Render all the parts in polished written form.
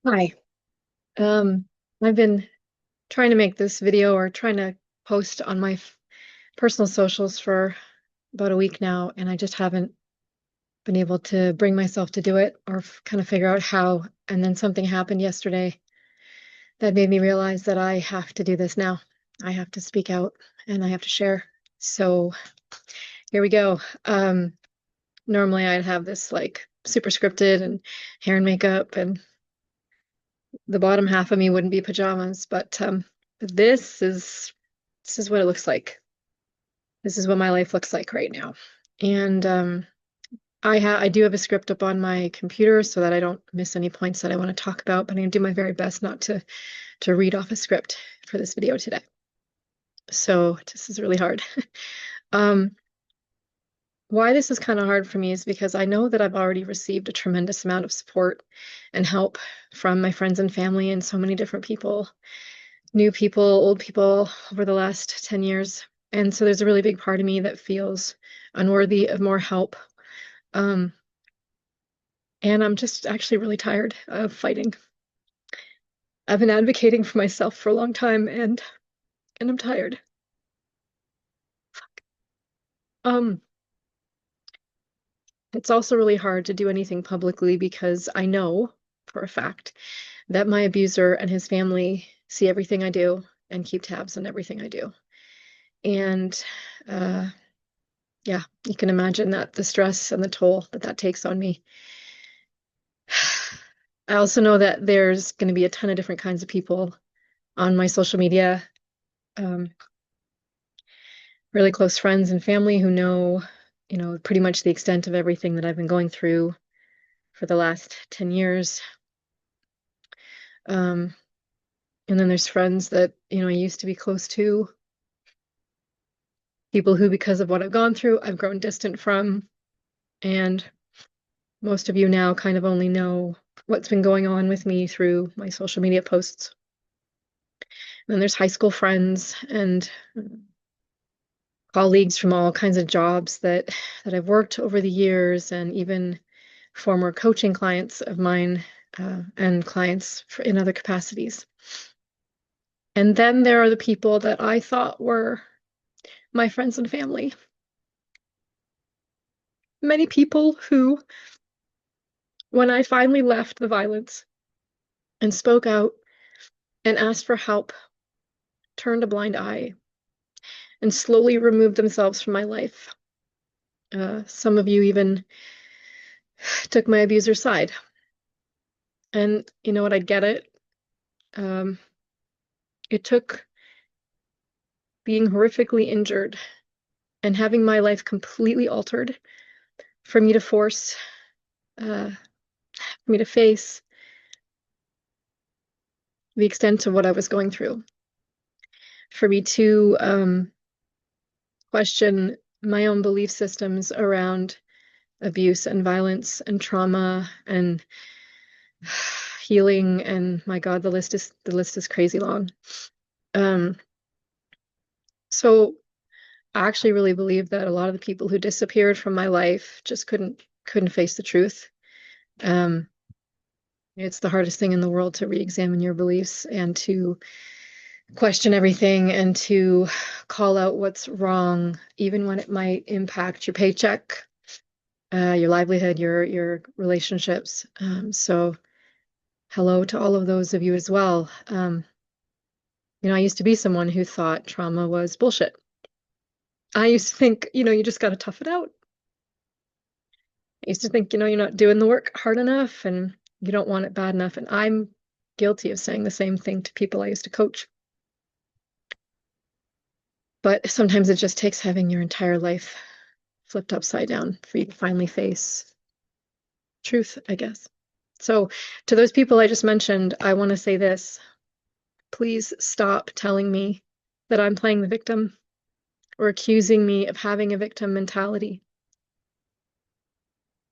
Hi. I've been trying to make this video or trying to post on my personal socials for about a week now, and I just haven't been able to bring myself to do it or kind of figure out how. And then something happened yesterday that made me realize that I have to do this now. I have to speak out and I have to share. So here we go. Normally I'd have this like super scripted and hair and makeup and the bottom half of me wouldn't be pajamas, but this is this is what it looks like. This is what my life looks like right now. And I do have a script up on my computer so that I don't miss any points that I want to talk about, but I'm gonna do my very best not to read off a script for this video today. So this is really hard. Um, why this is kind of hard for me is because I know that I've already received a tremendous amount of support and help from my friends and family and so many different people, new people, old people over the last 10 years. And so there's a really big part of me that feels unworthy of more help. Um, and I'm just actually really tired of fighting. I've been advocating for myself for a long time and I'm tired. Um, it's also really hard to do anything publicly because I know for a fact that my abuser and his family see everything I do and keep tabs on everything I do. And uh, yeah, you can imagine that the stress and the toll that that takes on me. I also know that there's going to be a ton of different kinds of people on my social media, um, really close friends and family who know, pretty much the extent of everything that I've been going through for the last 10 years. Um, and then there's friends that, I used to be close to, people who, because of what I've gone through, I've grown distant from. And most of you now kind of only know what's been going on with me through my social media posts. And then there's high school friends and colleagues from all kinds of jobs that I've worked over the years, and even former coaching clients of mine and clients in other capacities. And then there are the people that I thought were my friends and family. Many people who, when I finally left the violence and spoke out and asked for help, turned a blind eye and slowly removed themselves from my life. Some of you even took my abuser's side. And you know what? I get it. Um, it took being horrifically injured and having my life completely altered for me to for me to face the extent of what I was going through, for me to question my own belief systems around abuse and violence and trauma and healing. And my God, the list is crazy long. Um, so I actually really believe that a lot of the people who disappeared from my life just couldn't face the truth. Um, it's the hardest thing in the world to re-examine your beliefs and to question everything and to call out what's wrong, even when it might impact your paycheck, your livelihood, your relationships. So hello to all of those of you as well. I used to be someone who thought trauma was bullshit. I used to think, you just got to tough it out. I used to think, you're not doing the work hard enough and you don't want it bad enough. And I'm guilty of saying the same thing to people I used to coach. But sometimes it just takes having your entire life flipped upside down for you to finally face truth, I guess. So, to those people I just mentioned, I want to say this. Please stop telling me that I'm playing the victim or accusing me of having a victim mentality.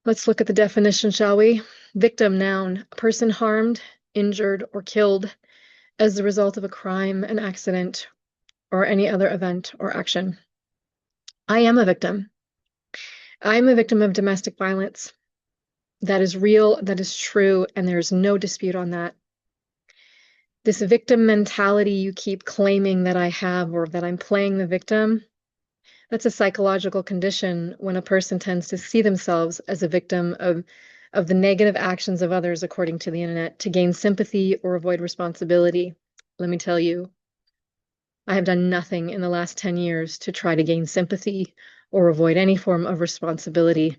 Let's look at the definition, shall we? Victim, noun, a person harmed, injured, or killed as the result of a crime, an accident, or any other event or action. I am a victim. I am a victim of domestic violence. That is real, that is true, and there's no dispute on that. This victim mentality you keep claiming that I have or that I'm playing the victim, that's a psychological condition when a person tends to see themselves as a victim of the negative actions of others, according to the internet, to gain sympathy or avoid responsibility. Let me tell you, I have done nothing in the last 10 years to try to gain sympathy or avoid any form of responsibility.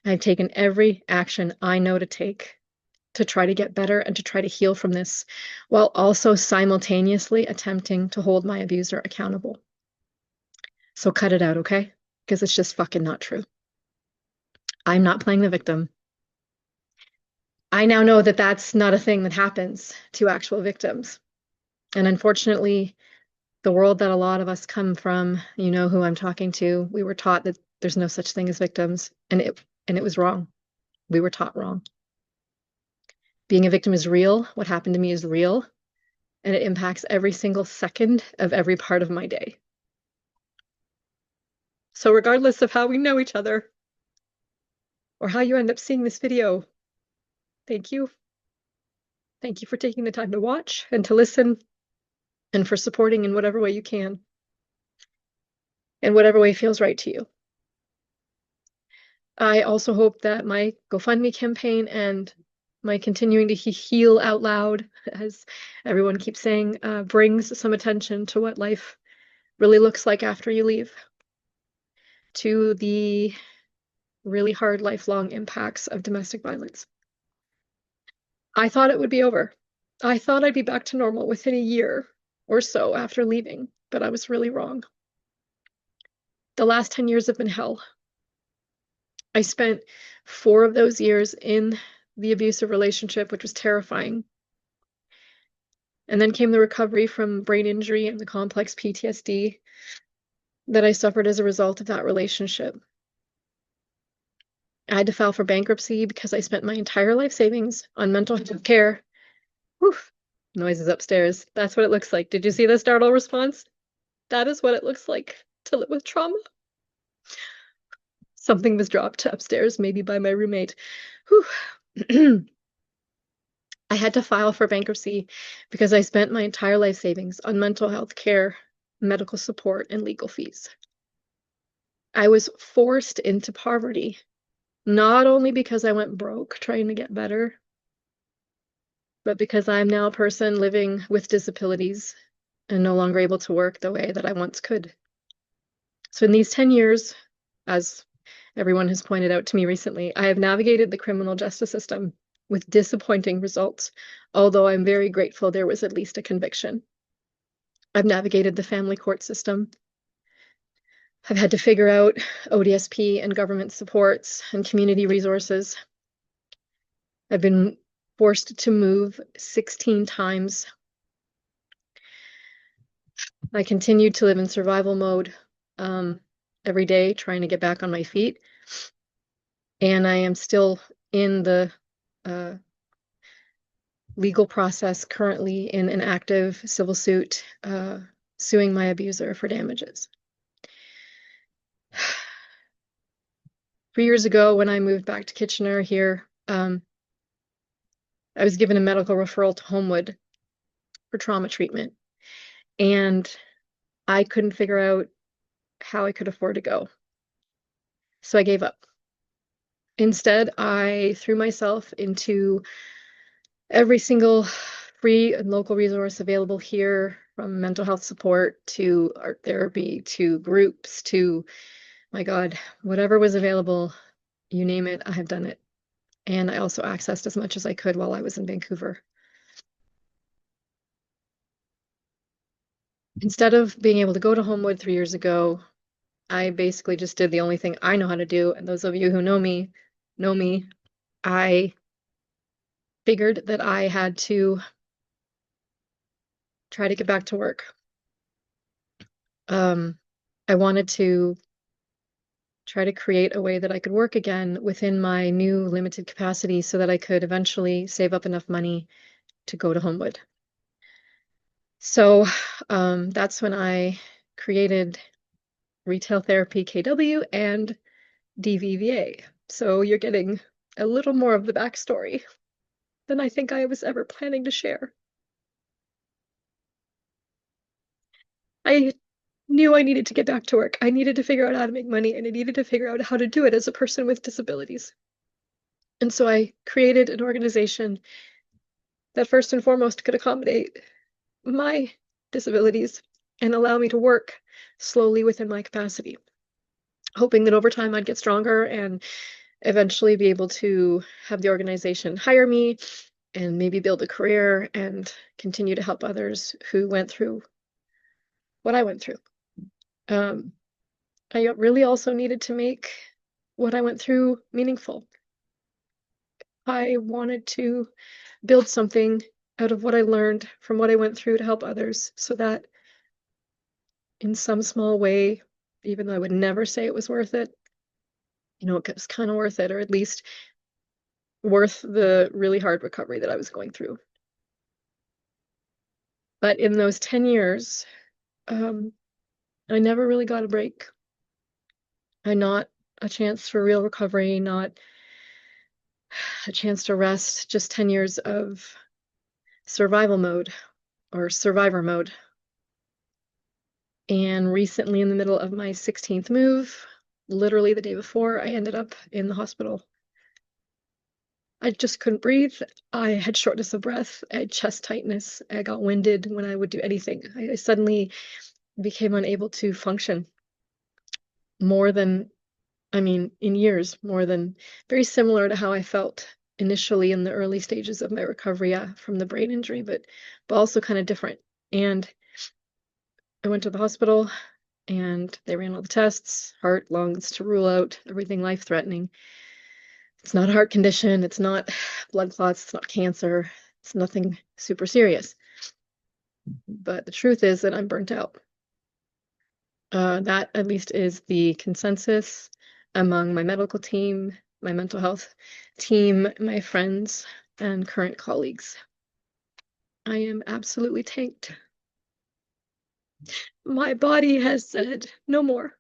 I've taken every action I know to take to try to get better and to try to heal from this, while also simultaneously attempting to hold my abuser accountable. So cut it out, okay? Because it's just fucking not true. I'm not playing the victim. I now know that that's not a thing that happens to actual victims. And unfortunately, the world that a lot of us come from, you know who I'm talking to, we were taught that there's no such thing as victims, and it was wrong. We were taught wrong. Being a victim is real. What happened to me is real, and it impacts every single second of every part of my day. So regardless of how we know each other or how you end up seeing this video, thank you. Thank you for taking the time to watch and to listen and for supporting in whatever way you can, in whatever way feels right to you. I also hope that my GoFundMe campaign and my continuing to heal out loud, as everyone keeps saying, brings some attention to what life really looks like after you leave, to the really hard lifelong impacts of domestic violence. I thought it would be over. I thought I'd be back to normal within a year or so after leaving, but I was really wrong. The last 10 years have been hell. I spent 4 of those years in the abusive relationship, which was terrifying. And then came the recovery from brain injury and the complex PTSD that I suffered as a result of that relationship. I had to file for bankruptcy because I spent my entire life savings on mental health care. Whew, noises upstairs. That's what it looks like. Did you see the startle response? That is what it looks like to live with trauma. Something was dropped upstairs, maybe by my roommate. Whew. I had to file for bankruptcy because I spent my entire life savings on mental health care, medical support, and legal fees. I was forced into poverty, not only because I went broke trying to get better, but because I'm now a person living with disabilities and no longer able to work the way that I once could. So in these 10 years, as everyone has pointed out to me recently, I have navigated the criminal justice system with disappointing results, although I'm very grateful there was at least a conviction. I've navigated the family court system. I've had to figure out ODSP and government supports and community resources. I've been forced to move 16 times. I continued to live in survival mode every day, trying to get back on my feet. And I am still in the legal process currently in an active civil suit suing my abuser for damages. 3 years ago, when I moved back to Kitchener here, I was given a medical referral to Homewood for trauma treatment. And I couldn't figure out how I could afford to go. So I gave up. Instead, I threw myself into every single free and local resource available here, from mental health support to art therapy to groups to, my God, whatever was available, you name it, I have done it. And I also accessed as much as I could while I was in Vancouver. Instead of being able to go to Homewood 3 years ago, I basically just did the only thing I know how to do. And those of you who know me, I figured that I had to try to get back to work. I wanted to try to create a way that I could work again within my new limited capacity so that I could eventually save up enough money to go to Homewood. So that's when I created Retail Therapy KW and DVVA. So you're getting a little more of the backstory than I think I was ever planning to share. I knew I needed to get back to work. I needed to figure out how to make money, and I needed to figure out how to do it as a person with disabilities. And so I created an organization that first and foremost could accommodate my disabilities and allow me to work slowly within my capacity, hoping that over time I'd get stronger and eventually be able to have the organization hire me and maybe build a career and continue to help others who went through what I went through. Um, I really also needed to make what I went through meaningful. I wanted to build something out of what I learned from what I went through to help others so that in some small way, even though I would never say it was worth it, it was kind of worth it, or at least worth the really hard recovery that I was going through. But in those 10 years, um, I never really got a break. Not a chance for real recovery, not a chance to rest, just 10 years of survival mode or survivor mode. And recently, in the middle of my 16th move, literally the day before, I ended up in the hospital. I just couldn't breathe. I had shortness of breath. I had chest tightness. I got winded when I would do anything. I suddenly became unable to function more than, in years, more than very similar to how I felt initially in the early stages of my recovery from the brain injury, but also kind of different. And I went to the hospital and they ran all the tests, heart, lungs, to rule out everything life-threatening. It's not a heart condition, it's not blood clots, it's not cancer, it's nothing super serious. But the truth is that I'm burnt out. That at least is the consensus among my medical team, my mental health team, my friends, and current colleagues. I am absolutely tanked. My body has said no more.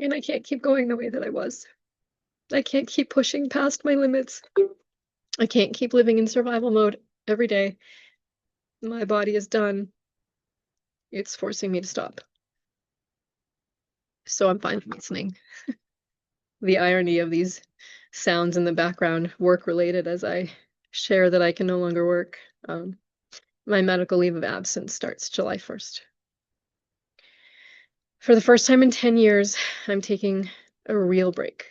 And I can't keep going the way that I was. I can't keep pushing past my limits. I can't keep living in survival mode every day. My body is done. It's forcing me to stop. So I'm finally listening. The irony of these sounds in the background, work related, as I share that I can no longer work. My medical leave of absence starts July 1st. For the first time in 10 years, I'm taking a real break.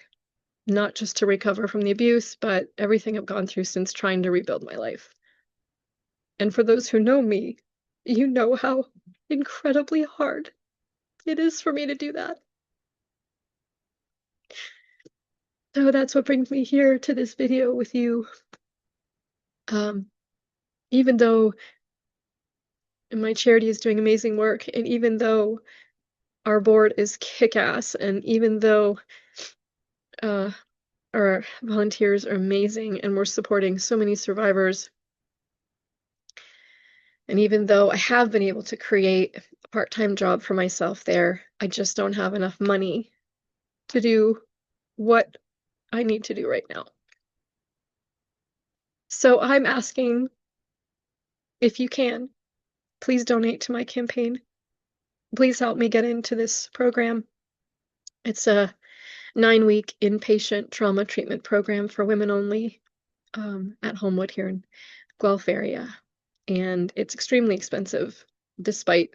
Not just to recover from the abuse, but everything I've gone through since trying to rebuild my life. And for those who know me, you know how incredibly hard it is for me to do that. So that's what brings me here to this video with you. Even though my charity is doing amazing work, and even though our board is kick-ass, and even though our volunteers are amazing and we're supporting so many survivors, and even though I have been able to create a part-time job for myself there, I just don't have enough money to do what I need to do right now. So I'm asking, if you can, please donate to my campaign. Please help me get into this program. It's a 9-week inpatient trauma treatment program for women only at Homewood here in Guelph area. And it's extremely expensive, despite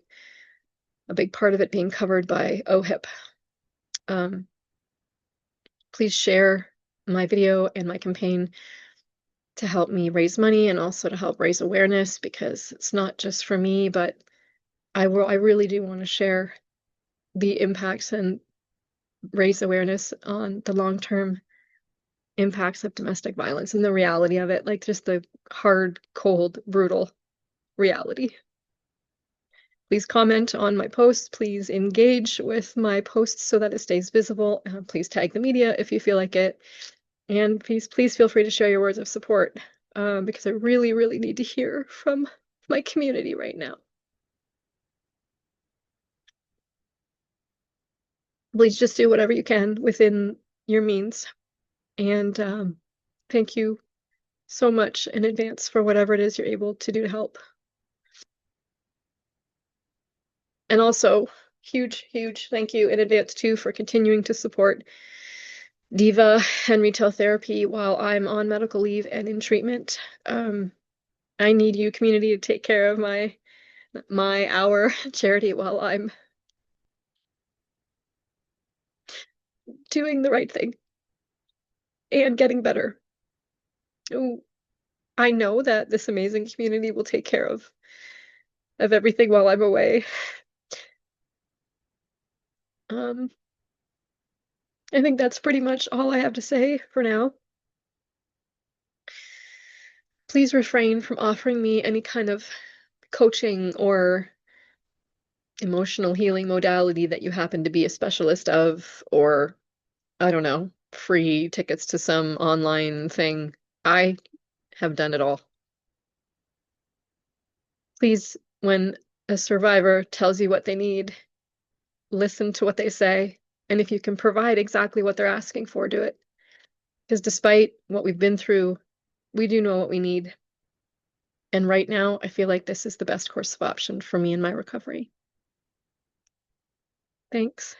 a big part of it being covered by OHIP. Please share my video and my campaign to help me raise money and also to help raise awareness, because it's not just for me, but I really do want to share the impacts and raise awareness on the long-term impacts of domestic violence and the reality of it, like just the hard, cold, brutal reality. Please comment on my posts. Please engage with my posts so that it stays visible. Please tag the media if you feel like it. And please feel free to share your words of support because I really, really need to hear from my community right now. Please just do whatever you can within your means. And thank you so much in advance for whatever it is you're able to do to help. And also, huge thank you in advance too for continuing to support Diva and retail therapy while I'm on medical leave and in treatment. I need you, community, to take care of our charity while I'm doing the right thing and getting better. Ooh, I know that this amazing community will take care of everything while I'm away. Um, I think that's pretty much all I have to say for now. Please refrain from offering me any kind of coaching or emotional healing modality that you happen to be a specialist of, or I don't know, free tickets to some online thing. I have done it all. Please, when a survivor tells you what they need, listen to what they say. And if you can provide exactly what they're asking for, do it. Because despite what we've been through, we do know what we need. And right now, I feel like this is the best course of option for me in my recovery. Thanks.